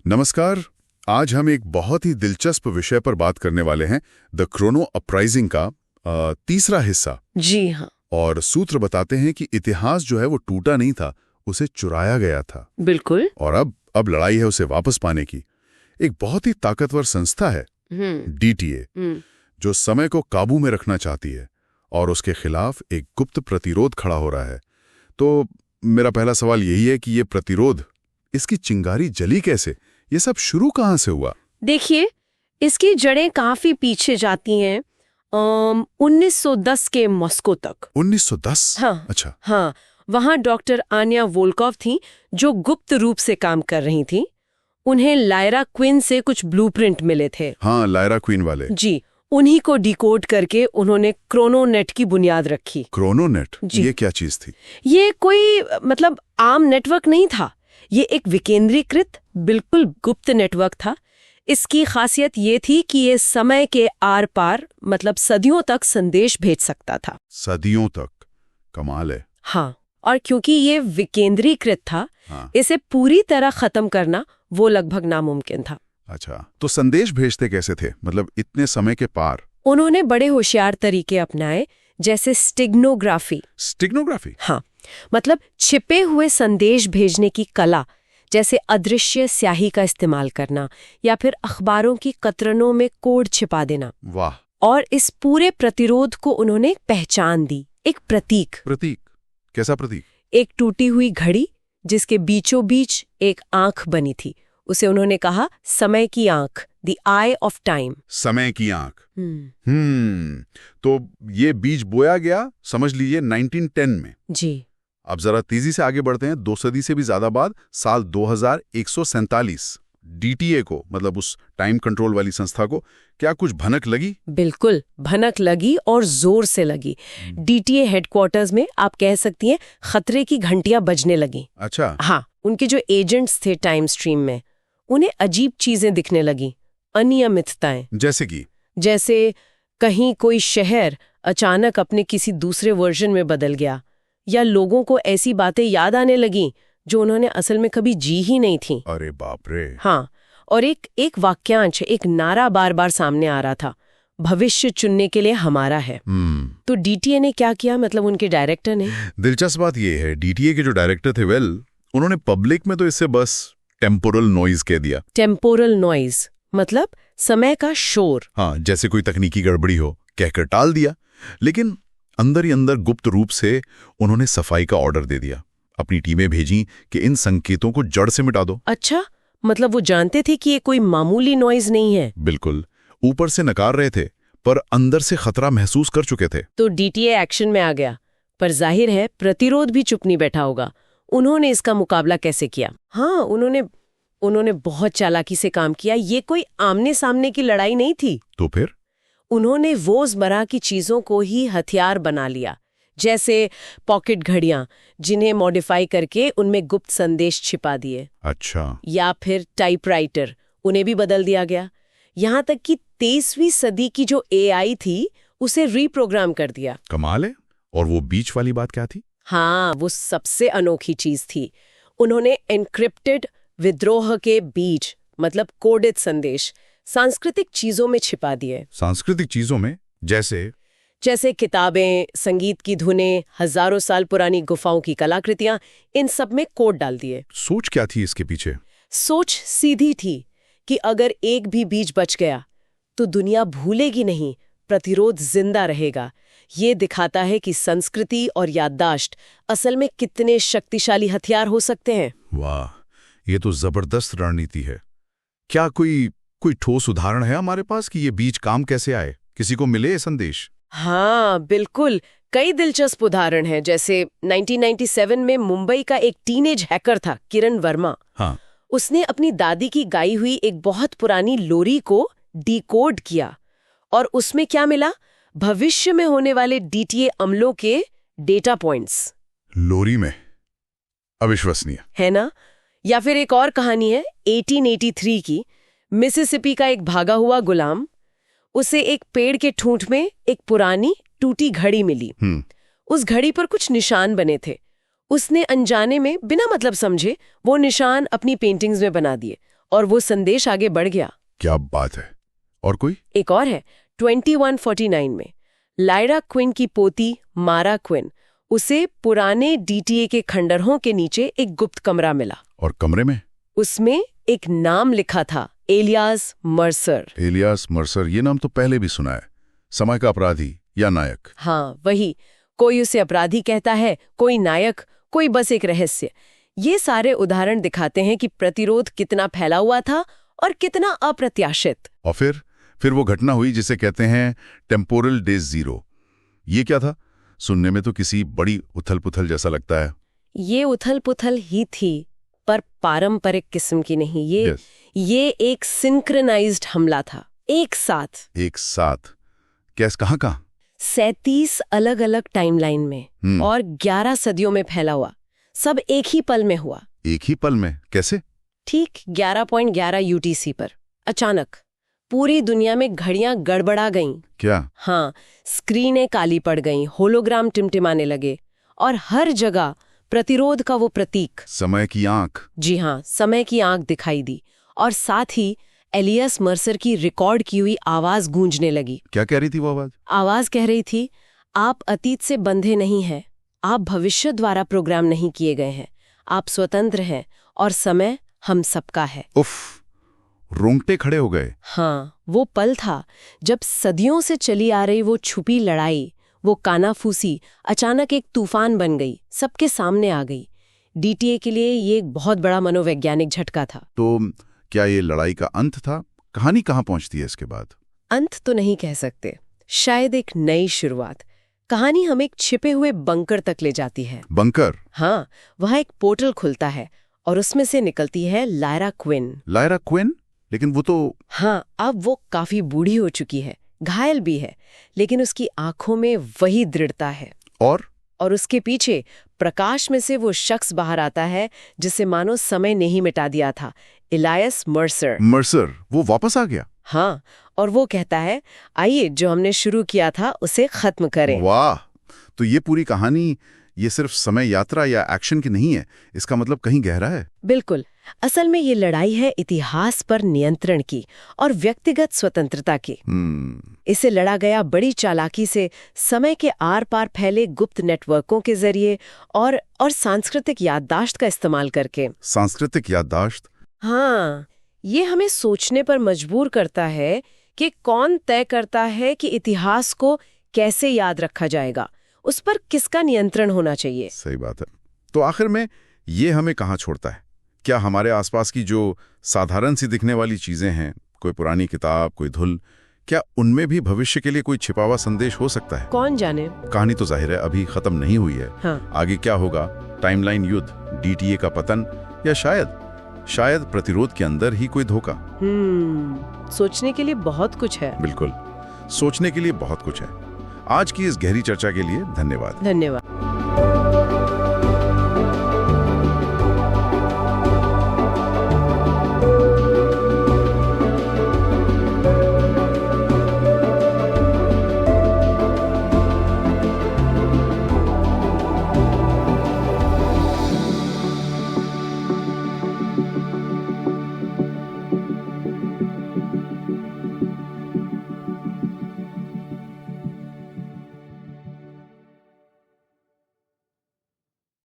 नमस्कार। आज हम एक बहुत ही दिलचस्प विषय पर बात करने वाले हैं, द क्रोनो अपराइजिंग का तीसरा हिस्सा। जी हाँ, और सूत्र बताते हैं कि इतिहास जो है वो टूटा नहीं था, उसे चुराया गया था। बिल्कुल। और अब लड़ाई है उसे वापस पाने की। एक बहुत ही ताकतवर संस्था है डीटीए, जो समय को काबू में रखना चाहती है और उसके खिलाफ एक गुप्त प्रतिरोध खड़ा हो रहा है। तो मेरा पहला सवाल यही है कि ये प्रतिरोध, इसकी चिंगारी जली कैसे? ये सब शुरू कहाँ से हुआ? देखिए, इसकी जड़ें काफी पीछे जाती हैं 1910 के मॉस्को तक। 1910? हाँ, अच्छा। हाँ, वहाँ डॉक्टर आन्या वोल्कोव थी जो गुप्त रूप से काम कर रही थी। उन्हें लायरा क्विन से कुछ ब्लूप्रिंट मिले थे। हाँ, लायरा क्वीन वाले। जी, उन्हीं को डिकोड करके उन्होंने क्रोनोनेट की बुनियाद रखी। क्रोनोनेट? जी। ये क्या चीज थी? ये कोई आम नेटवर्क नहीं था। ये एक विकेंद्रीकृत, बिल्कुल गुप्त नेटवर्क था। इसकी खासियत ये थी कि ये समय के आर पार सदियों तक संदेश भेज सकता था। सदियों तक? कमाल है। हाँ, और क्योंकि ये विकेंद्रीकृत था, हाँ। इसे पूरी तरह खत्म करना वो लगभग नामुमकिन था। अच्छा, तो संदेश भेजते कैसे थे? इतने समय के पार? उन्होंने बड़े होशियार तरीके अपनाए, जैसे स्टिग्नोग्राफी। स्टिग्नोग्राफी? हाँ, छिपे हुए संदेश भेजने की कला, जैसे अदृश्य स्याही का इस्तेमाल करना या फिर अखबारों की कतरनों में कोड छिपा देना। वाह। और इस पूरे प्रतिरोध को उन्होंने एक पहचान दी, एक प्रतीक। प्रतीक? कैसा प्रतीक? एक टूटी हुई घड़ी जिसके बीचों बीच एक आंख बनी थी। उसे उन्होंने कहा समय की आंख, द आई ऑफ टाइम। समय की आंख। तो ये बीज बोया गया, समझ लीजिए 1910 में। जी। अब जरा तेजी से आगे बढ़ते हैं, 2 सदी से भी ज्यादा बाद, साल 2147। डीटीए को, उस टाइम कंट्रोल वाली संस्था को, क्या कुछ भनक लगी? बिल्कुल भनक लगी, और जोर से लगी। डीटीए हेडक्वार्टर्स में आप कह सकती हैं खतरे की घंटियां बजने लगी। अच्छा। हाँ, उनके जो एजेंट्स थे टाइम स्ट्रीम में, उन्हें अजीब चीजें दिखने लगी, अनियमितताएं। जैसे कहीं कोई शहर अचानक अपने किसी दूसरे वर्जन में बदल गया, या लोगों को ऐसी बातें याद आने लगी जो उन्होंने असल में कभी जी ही नहीं थी। अरे बाप रे। हाँ, और एक वाक्यांश, एक नारा बार बार सामने आ रहा था, भविष्य चुनने के लिए हमारा है। तो डीटीए ने क्या किया, उनके डायरेक्टर ने। दिलचस्प बात ये है, डीटीए के जो डायरेक्टर थे, उन्होंने पब्लिक में तो इससे बस टेम्पोरल नॉइज कह दिया। टेम्पोरल नॉइज समय का शोर। हाँ, जैसे कोई तकनीकी गड़बड़ी हो, कहकर टाल दिया। लेकिन अंदर ही अंदर गुप्त रूप से उन्होंने सफाई का ऑर्डर दे दिया। अपनी टीमें भेजी कि इन संकेतों को जड़ से मिटा दो। अच्छा, वो जानते थे कि ये कोई मामूली नॉइज नहीं है। बिल्कुल, ऊपर से नकार रहे थे पर अंदर से खतरा महसूस कर चुके थे। तो डीटीए एक्शन में आ गया, पर जाहिर है प्रतिरोध भी चुप नहीं बैठा होगा। उन्होंने इसका मुकाबला कैसे किया? हाँ, उन्होंने बहुत चालाकी से काम किया। ये कोई आमने सामने की लड़ाई नहीं थी। तो फिर उन्होंने रोजमर्रा की चीजों को ही हथियार बना लिया, जैसे पॉकेट घड़ियां जिन्हें मॉडिफाई करके उनमें गुप्त संदेश छिपा दिए। अच्छा। या फिर टाइपराइटर, उन्हें भी बदल दिया गया। यहाँ तक कि 23वीं सदी की जो एआई थी, उसे रीप्रोग्राम कर दिया। कमाल है। और वो बीच वाली बात क्या थी? हाँ, वो सबसे अनोखी चीज थी। उन्होंने एन्क्रिप्टेड विद्रोह के बीज, कोडेड संदेश, सांस्कृतिक चीजों में छिपा दिए। सांस्कृतिक चीजों में? जैसे किताबें, संगीत की धुनें, हजारों साल पुरानी गुफाओं की कलाकृतियां, इन सब में कोड डाल दिए। सोच क्या थी इसके पीछे? सोच सीधी थी कि अगर एक भी बीज बच गया तो दुनिया भूलेगी नहीं, प्रतिरोध जिंदा रहेगा। ये दिखाता है कि संस्कृति और याददाश्त असल में कितने शक्तिशाली हथियार हो सकते हैं। वाह, ये तो जबरदस्त रणनीति है। क्या कोई ठोस उदाहरण है हमारे पास कि ये बीज काम कैसे आए? किसी को मिले ये संदेश? हाँ, बिल्कुल, कई दिलचस्प उदाहरण हैं। जैसे 1997 में मुंबई का एक टीनेज हैकर था, किरण वर्मा। हाँ। उसने अपनी दादी की गाई हुई एक बहुत पुरानी लोरी को डिकोड किया, और उसमें क्या मिला? भविष्य में होने वाले डीटीए अमलों के डेटा पॉइंट्स। लोरी में? अविश्वसनीय है ना? या फिर एक और कहानी है 1883 की। मिसिसिपी का एक भागा हुआ गुलाम, उसे एक पेड़ के ठूंठ में एक पुरानी टूटी घड़ी मिली। उस घड़ी पर कुछ निशान बने थे। उसने अनजाने में, बिना समझे, वो निशान अपनी पेंटिंग्स में बना दिए और वो संदेश आगे बढ़ गया। क्या बात है। और कोई? एक और है 2149 में लायरा क्विन की पोती मारा क्विन, उसे पुराने डीटीए के खंडहरों के नीचे एक गुप्त कमरा मिला। और कमरे में? उसमें एक नाम लिखा था, एलियास मर्सर। एलियास मर्सर, ये नाम तो पहले भी सुना है। समय का अपराधी या नायक? हाँ वही। कोई उसे अपराधी कहता है, कोई नायक, कोई बस एक रहस्य। ये सारे उदाहरण दिखाते हैं कि प्रतिरोध कितना फैला हुआ था और कितना अप्रत्याशित। और फिर वो घटना हुई जिसे कहते हैं टेम्पोरल डे जीरो। ये क्या था? सुनने में तो किसी बड़ी उथल-पुथल जैसा लगता है। ये उथल-पुथल ही थी, पर पारंपरिक किस्म की नहीं। ये एक सिंक्रोनाइज्ड हमला था। एक साथ? कैसे, कहाँ? 37 अलग-अलग टाइमलाइन में और 11 सदियों में फैला हुआ। सब एक ही पल में हुआ। एक ही पल में? कैसे? ठीक 11.11 यूटीसी पर अचानक पूरी दुनिया में घड़ियां गड़बड़ा गईं। क्या? हाँ, स्क्रीनें काली पड़ गईं, होलोग्राम टिमटिमाने लगे और हर जगह प्रतिरोध का वो प्रतीक, समय की आंख। जी हाँ, समय की आंख दिखाई दी। और साथ ही एलियास मर्सर की रिकॉर्ड की हुई आवाज गूंजने लगी। क्या कह रही थी वो आवाज? आवाज कह रही थी, आप अतीत से बंधे नहीं हैं, आप भविष्य द्वारा प्रोग्राम नहीं किए गए हैं, आप स्वतंत्र हैं और समय हम सबका है। उफ, रोंगटे खड़े हो गए। हाँ, वो पल था जब सदियों से चली आ रही वो छुपी लड़ाई, वो कानाफूसी अचानक एक तूफान बन गई, सबके सामने आ गई। डीटीए के लिए ये एक बहुत बड़ा मनोवैज्ञानिक झटका था। तो क्या ये लड़ाई का अंत था? कहानी कहाँ पहुंचती है इसके बाद? अंत तो नहीं कह सकते, शायद एक नई शुरुआत। कहानी हमें एक छिपे हुए बंकर तक ले जाती है। बंकर? हाँ, वहाँ एक पोर्टल खुलता है और उसमें से निकलती है लायरा क्विन। Lyra Quinn? लेकिन वो तो... हाँ, अब वो काफी बूढ़ी हो चुकी है, घायल भी है, लेकिन उसकी आंखों में वही दृढ़ता है। और उसके पीछे प्रकाश में से वो शख्स बाहर आता है जिसे मानो समय ने ही मिटा दिया था, एलियास मर्सर। मर्सर, वो वापस आ गया? हाँ, और वो कहता है, आइए जो हमने शुरू किया था उसे खत्म करें। वाह! तो ये पूरी कहानी ये सिर्फ समय यात्रा या एक्शन की नहीं है, इसका मतलब कहीं गहरा है। बिल्कुल। असल में ये लड़ाई है इतिहास पर नियंत्रण की और व्यक्तिगत स्वतंत्रता की। इसे लड़ा गया बड़ी चालाकी से, समय के आर पार फैले गुप्त नेटवर्कों के जरिए और सांस्कृतिक याददाश्त का इस्तेमाल करके। सांस्कृतिक याददाश्त? हाँ, ये हमें सोचने पर मजबूर करता है कि कौन तय करता है कि इतिहास को कैसे याद रखा जाएगा, उस पर किसका नियंत्रण होना चाहिए। सही बात है। तो आखिर में ये हमें कहाँ छोड़ता है? क्या हमारे आसपास की जो साधारण सी दिखने वाली चीजें हैं, कोई पुरानी किताब, कोई धुल, क्या उनमें भी भविष्य के लिए कोई छिपा हुआ संदेश हो सकता है? कौन जाने। कहानी तो जाहिर है अभी खत्म नहीं हुई है। हाँ। आगे क्या होगा? टाइमलाइन युद्ध, डीटीए का पतन, या शायद प्रतिरोध के अंदर ही कोई धोखा। सोचने के लिए बहुत कुछ है। बिल्कुल, सोचने के लिए बहुत कुछ है। आज की इस गहरी चर्चा के लिए धन्यवाद।